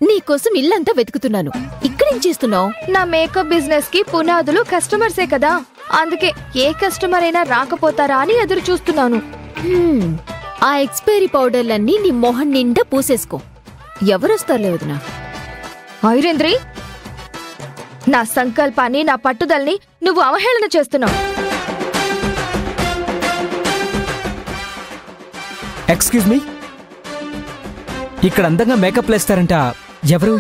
నీకోసం ఇల్లంతా వెతుకుతున్నాను. ఇక్కడేం చేస్తున్నావు? నా మేకప్ బిజినెస్ కి పునాదులు కస్టమర్సే కదా, అందుకే ఏ కస్టమర్ అయినా రాకపోతారా అని ఎదురు చూస్తున్నాను. ఆ ఎక్స్పైరీ పౌడర్లన్నీ నీ మొహం నిండా పూసేసుకో. ఎవరొస్తారులే వదినా. ఐరేంద్రి, నా సంకల్పాన్ని, నా పట్టుదలని నువ్వు అవహేళన చేస్తున్నావు. ఎక్స్క్యూజ్ మీ, ఇక్కడ అందంగా మేకప్ వేస్తారంట ఎవరు?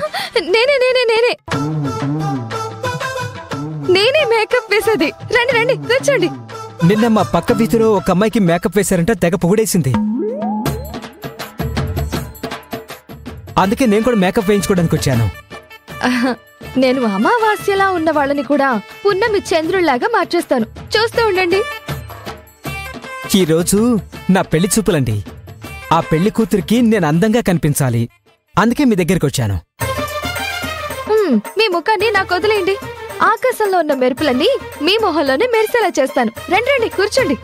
నేనే మేకప్ వేసేది. రండి రండి కూర్చోండి. నిన్న మా పక్క వీధిలో ఒక అమ్మాయికి మేకప్ వేశారంట, తెగ పొగిడేసింది. అందుకే నేను కూడా మేకప్ వేయించుకోవడానికి వచ్చాను. నేను అమావాస్యలా ఉన్న వాళ్ళని కూడా పున్నమి చంద్రుళ్లాగా మార్చేస్తాను, చూస్తూ ఉండండి. ఈరోజు నా పెళ్లి చూపులండి. ఆ పెళ్లి కూతురికి నేను అందంగా కనిపించాలి, అందుకే మీ దగ్గరికి వచ్చాను. మీ ముఖాన్ని నాకు వదిలేయండి. ఆకాశంలో ఉన్న మెరుపులన్నీ మీ మొహంలోనే మెరిసేలా చేస్తాను. రండి రండి కూర్చోండి.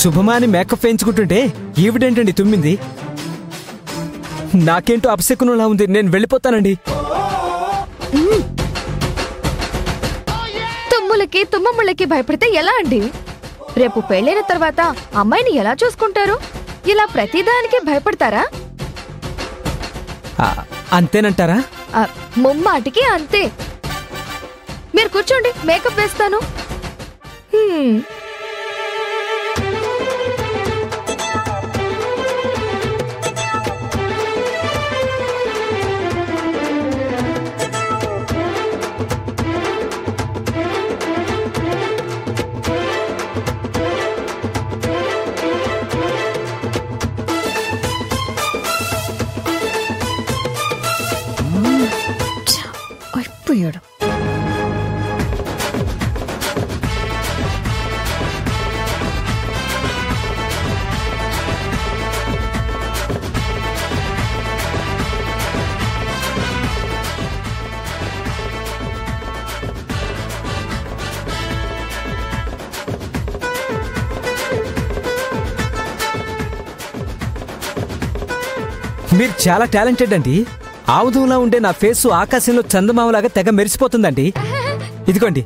శుభమాని మేకప్ వేయించుకుంటుంటే ఈవిడేంటండి తుమ్మింది? నాకేంటో అపశకునంలా ఉంది, నేను వెళ్ళిపోతానండి. తుమ్ములకి తుమ్మముళ్ళకి భయపడితే ఎలా అండి? రేపు పెళ్ళైన తర్వాత అమ్మాయిని ఎలా చూసుకుంటారు? ఇలా ప్రతిదానికి భయపడతారా? అంతేనంటారా? ముమ్మాటికి అంతే. మీరు కూర్చోండి, మేకప్ వేస్తాను. అయిపోయాడు. మీరు చాలా టాలెంటెడ్ అండి. ఆముదంలా ఉండే నా ఫేసు ఆకాశంలో చందమామలాగా తెగ మెరిసిపోతుందండి. ఇదిగోండి.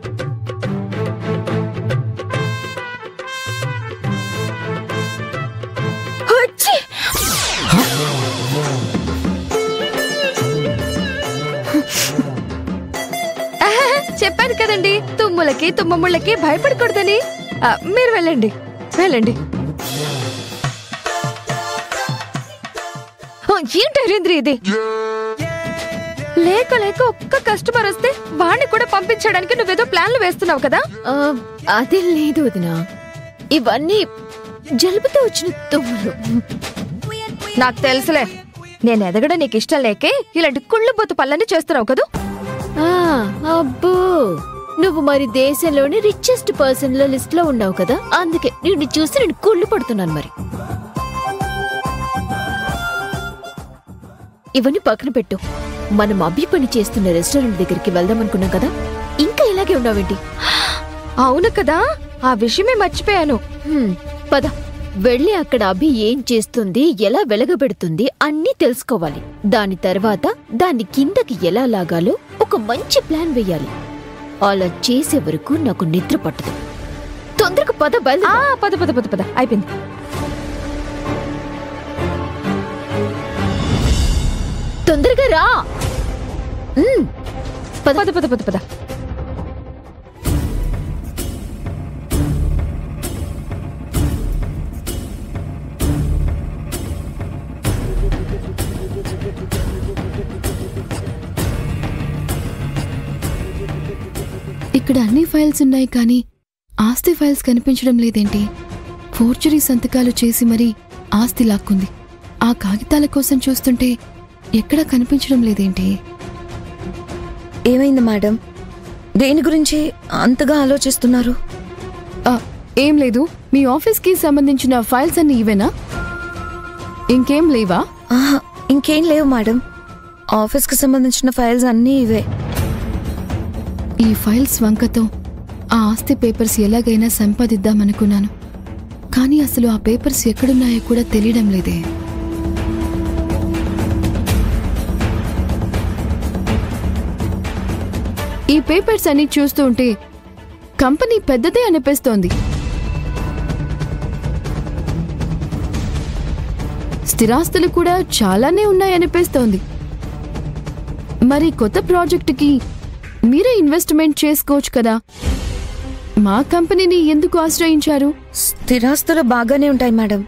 చెప్పాను కదండి, తుమ్ములకి తుమ్మముళ్ళకి భయపడకూడదని. మీరు వెళ్ళండి వెళ్ళండి. ఏంటి హరీంద్రి ఇది? లేక లేక ఒక్క కస్టమర్ వస్తే వాణ్ణి కూడా పంపించడానికి నువ్వేదో ప్లాన్లు వేస్తున్నావు కదా? అదే లేదు వదినా, ఇవన్నీ జలుబుతో వచ్చిన తుమ్ములు. నాకు తెలుసులే, నేను ఎదగడం నీకు ఇష్టం లేకే ఇలాంటి కుళ్ళుబొత్తు పళ్ళని చేస్తున్నావు కదా. అబ్బో, నువ్వు మరి దేశంలోని రిచెస్ట్ పర్సన్ లో లిస్ట్ లో ఉన్నావు కదా, అందుకే నిన్ను చూసి నేను కుళ్ళు పడుతున్నాను. మరి ఇవన్నీ పక్కన పెట్టు. మనం అభి పని చేస్తున్న రెస్టారెంట్ దగ్గరికి వెళ్దాం అనుకున్నాం కదా, ఇంకా ఇలాగే ఉన్నావేంటి? అవును కదా, ఆ విషయమే మర్చిపోయాను. పద, వెళ్ళి అక్కడ అభి ఏం చేస్తుంది, ఎలా వెలగబెడుతుంది అన్నీ తెలుసుకోవాలి. దాని తర్వాత దాన్ని కిందకి ఎలా లాగాలో ఒక మంచి ప్లాన్ వెయ్యాలి. అలా చేసే వరకు నాకు నిద్ర పట్టదు. తొందరగా పద, బయలుదేరు. పద పద పద పద, అయిపోయింది. తొందరగా రా. పద పద పద పద పద. ఇక్కడ అన్ని ఫైల్స్ ఉన్నాయి కానీ ఆస్తి ఫైల్స్ కనిపించడం లేదేంటి? ఫోర్జరీ సంతకాలు చేసి మరీ ఆస్తి లాక్కుంది. ఆ కాగితాల కోసం చూస్తుంటే ఎక్కడా కనిపించడం లేదేంటి? ఏమైంది మేడం? దేని గురించి అంతగా ఆలోచిస్తున్నారు? ఏం లేదు, మీ ఆఫీస్కి సంబంధించిన ఫైల్స్ అన్ని ఇవేనా? ఇంకేం లేవా? ఇంకేం లేవు మేడం, ఆఫీస్కి సంబంధించిన ఫైల్స్ అన్నీ ఇవే. ఈ ఫైల్స్ వంకతో ఆ ఆస్తి పేపర్స్ ఎలాగైనా సంపాదిద్దామనుకున్నాను. కానీ అసలు ఆ పేపర్స్ ఎక్కడున్నాయో కూడా తెలియడం లేదే. ఈ పేపర్స్ అన్ని చూస్తూ ఉంటే కంపెనీ పెద్దదే అనిపిస్తోంది. స్థిరాస్తులు కూడా చాలానే ఉన్నాయనిపిస్తోంది. మరి కొత్త ప్రాజెక్టుకి మీరే ఇన్వెస్ట్మెంట్ చేసుకోవచ్చు కదా. మా కంపెనీని ఎందుకు ఆశ్రయించారు? స్థిరాస్తులు బాగానే ఉంటాయి మేడం,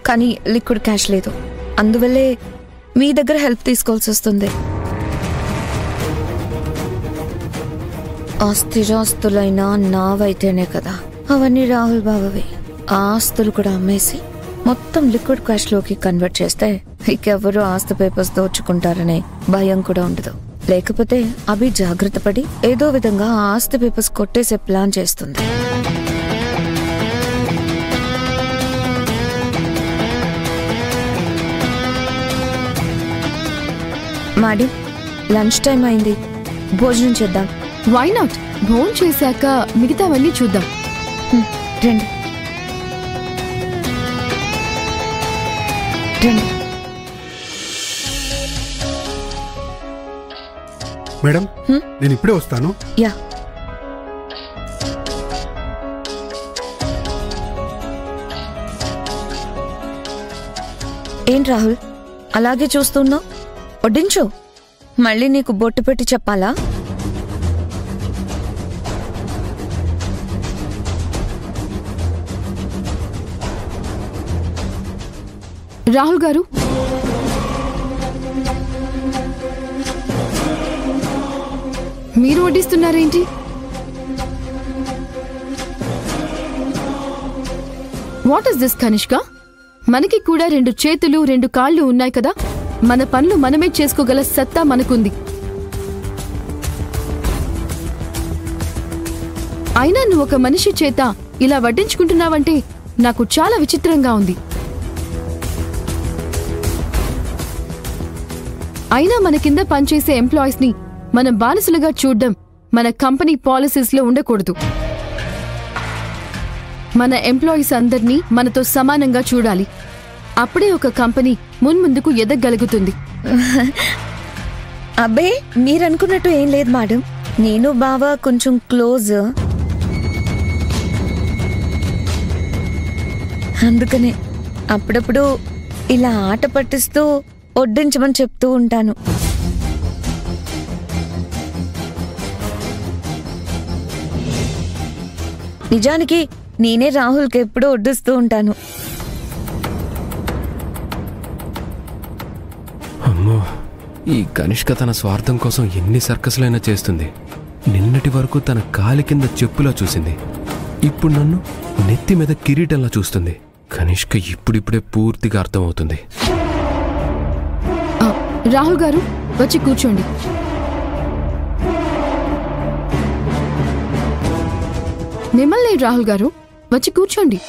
కానీ లిక్విడ్ క్యాష్ లేదు. అందువల్లే మీ దగ్గర హెల్ప్ తీసుకోవాల్సి వస్తుంది. ఆ స్థిరాస్తులైనా నావైతేనే కదా. అవన్నీ రాహుల్ బాబువి. ఆ ఆస్తులు కూడా అమ్మేసి మొత్తం లిక్విడ్ క్యాష్ లోకి కన్వర్ట్ చేస్తే ఇంకెవరు ఆస్తి పేపర్స్ దోచుకుంటారనే భయం కూడా ఉండదు. లేకపోతే అభి జాగ్రత్త పడి ఏదో విధంగా ఆ ఆస్తి పేపర్స్ కొట్టేసే ప్లాన్ చేస్తుంది. మేడం, లంచ్ టైం అయింది, భోజనం చేద్దాం. Why not? భోజనం చేశాక మిగతావన్నీ చూద్దాం. రండి రండి. మేడం, నేను ఇప్పుడే వస్తాను. యా. ఏంటి రాహుల్ అలాగే చూస్తున్నావు? వడ్డించు. మళ్ళీ నీకు బొట్టు పెట్టి చెప్పాలా? రాహుల్ గారు, మీరు వడ్డిస్తున్నారేంటి? What is this Kanishka? మనకి కూడా 2 చేతులు 2 కాళ్ళు ఉన్నాయి కదా. మన పనులు మనమే చేసుకోగల సత్తా మనకుంది. అయినా నువ్వు ఒక మనిషి చేత ఇలా వడ్డించుకుంటున్నావంటే నాకు చాలా విచిత్రంగా ఉంది. అయినా మన కింద పనిచేసే ఎంప్లాయీస్ ని మనం బానిసలుగా చూడ్డం మన కంపెనీ పాలసీస్ లో ఉండకూడదు. మన ఎంప్లాయీస్ అందర్నీ మనతో సమానంగా చూడాలి. అప్పుడే ఒక కంపెనీ మున్ముందుకు ఎదగగలుగుతుంది. అబ్బే, మీరనుకున్నట్టు ఏం లేదు మేడం. నేను బావా కొంచెం క్లోజ్, అందుకనే అప్పుడప్పుడు ఇలా ఆట పట్టిస్తూ వడ్డించమని చెప్తూ ఉంటాను. నిజానికి నేనే రాహుల్కి ఎప్పుడూ వడ్డిస్తూ ఉంటాను. అమ్మో, ఈ కనిష్క తన స్వార్థం కోసం ఎన్ని సర్కస్లైనా చేస్తుంది. నిన్నటి వరకు తన కాలి కింద చెప్పులా చూసింది, ఇప్పుడు నన్ను నెత్తి మీద కిరీటంలా చూస్తుంది. కనిష్క ఇప్పుడిప్పుడే పూర్తిగా అర్థమవుతుంది. రాహుల్ గారు, వచ్చి కూర్చోండి. మిమ్మల్ని రాహుల్ గారు, వచ్చి కూర్చోండి.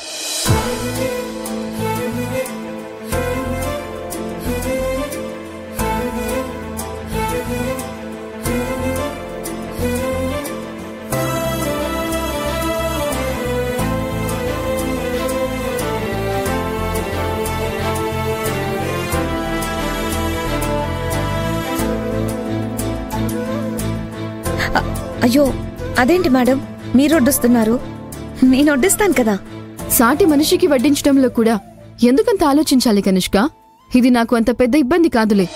అయ్యో, అదేంటి మేడం, మీరు వడ్డిస్తున్నారు? నేను వడ్డిస్తాను కదా. సాటి మనిషికి వడ్డించడంలో కూడా ఎందుకంత ఆలోచించాలి కనిష్క? ఇది నాకు అంత పెద్ద ఇబ్బంది కాదులే.